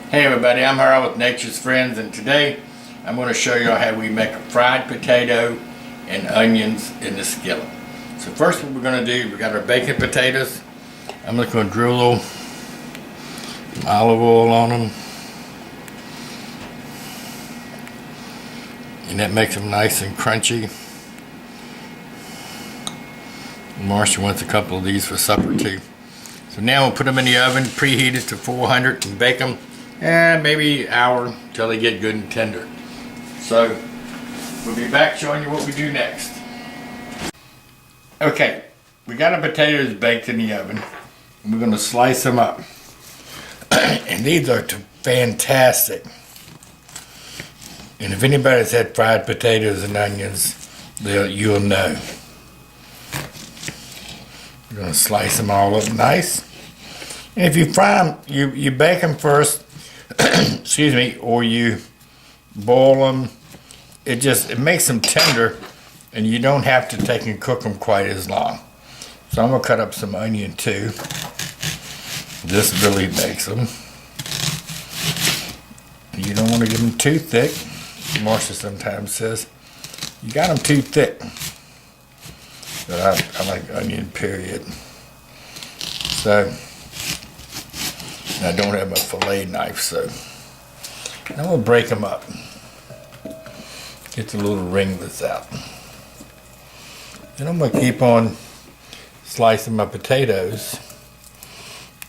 Hey everybody, I'm Harold with Nature's Friends, and today I'm going to show you how we make a fried potato and onions in the skillet. So first what we're going to do, we got our baked potatoes. I'm just going to drill a little olive oil on them. And that makes them nice and crunchy. Marcia wants a couple of these for supper too. So now we'll put them in the oven, preheated to 400, and bake them maybe an hour until they get good and tender. So we'll be back showing you what we do next. Okay, we got our potatoes baked in the oven, and we're going to slice them up. And these are fantastic. And if anybody's had fried potatoes and onions, you'll know. We're going to slice them all up nice. And if you fry them, you bake them first, excuse me, or you boil them. It makes them tender, and you don't have to take and cook them quite as long. So I'm going to cut up some onion too. This really makes them. You don't want to get them too thick. Marcia sometimes says, you got them too thick. But I like onion, period. So, I don't have a fillet knife, so I'm going to break them up. Get the little ringlets out. Then I'm going to keep on slicing my potatoes.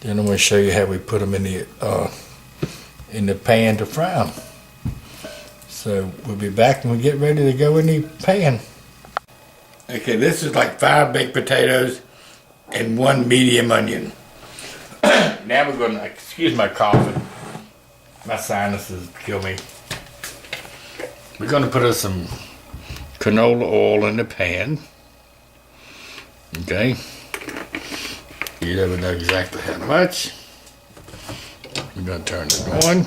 Then I'm going to show you how we put them in the pan to fry them. So we'll be back when we get ready to go in the pan. Okay, this is like 5 baked potatoes and 1 medium onion. Now we're going to, excuse my coughing, my sinuses kill me. We're going to put some canola oil in the pan. Okay. You never know exactly how much. We're going to turn it on.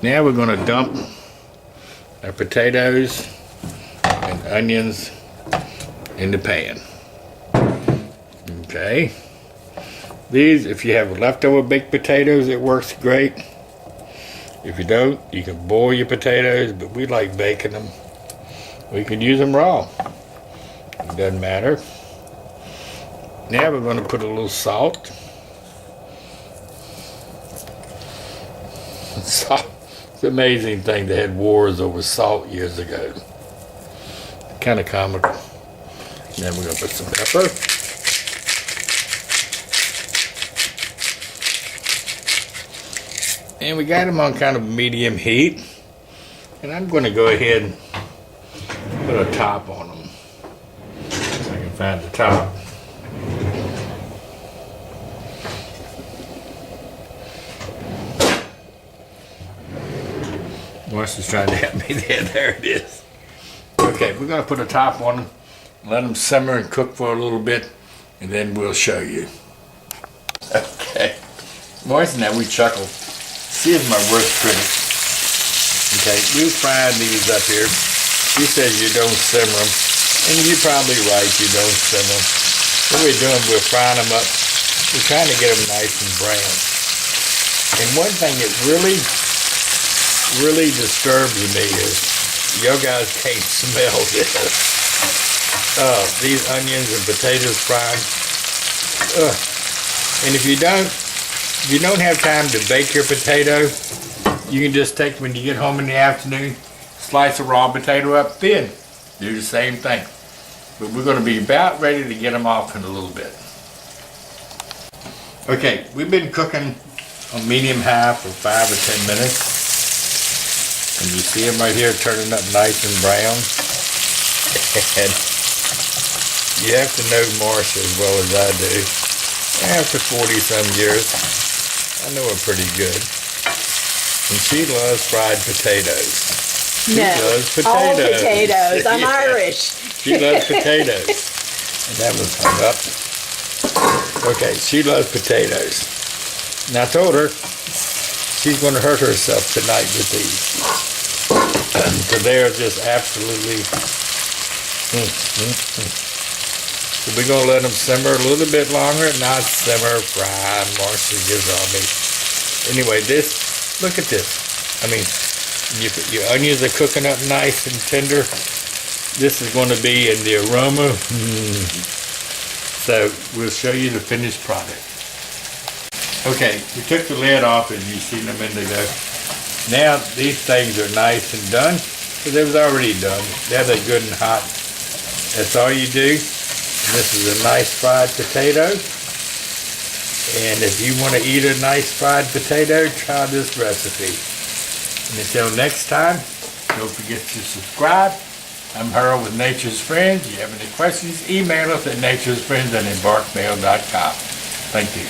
Now we're going to dump our potatoes and onions in the pan. Okay. These, if you have leftover baked potatoes, it works great. If you don't, you can boil your potatoes, but we like baking them. We could use them raw. It doesn't matter. Now we're going to put a little salt. Salt. It's an amazing thing. They had wars over salt years ago. Kind of comical. Then we're going to put some pepper. And we got them on kind of medium heat. And I'm going to go ahead and put a top on them. If I can find the top. Marcia's trying to help me there. There it is. Okay, we're going to put a top on them, let them simmer and cook for a little bit, and then we'll show you. Okay. Marcia and I, we chuckle. She is my worst critic. Okay, we frying these up here. She says you don't simmer them, and you're probably right, you don't simmer them. What we're doing, we're frying them up. We're trying to get them nice and brown. And one thing that really disturbs me is you guys can't smell this. These onions and potatoes fried. And if you don't have time to bake your potato, you can just take, when you get home in the afternoon, slice a raw potato up thin. Do the same thing. But we're going to be about ready to get them off in a little bit. Okay, we've been cooking on medium high for 5 or 10 minutes. And you see them right here turning up nice and brown. And you have to know Marcia as well as I do. After 40-some years, I know her pretty good. And she loves fried potatoes. She loves potatoes. All potatoes. I'm Irish. She loves potatoes. And that was hung up. Okay, she loves potatoes. And I told her she's going to hurt herself tonight with these. So they're just absolutely So we're going to let them simmer a little bit longer, not simmer, fry. Marcia gives on me. anyway, this, look at this. I mean, your onions are cooking up nice and tender. This is going to be in the aroma. So we'll show you the finished product. Okay, we took the lid off and you've seen them in there. Now these things are nice and done because it was already done. Now they're good and hot. That's all you do. And this is a nice fried potato. And if you want to eat a nice fried potato, try this recipe. And until next time, don't forget to subscribe. I'm Harold with Nature's Friends. If you have any questions, email us at naturesfriends@embarkmail.com. Thank you.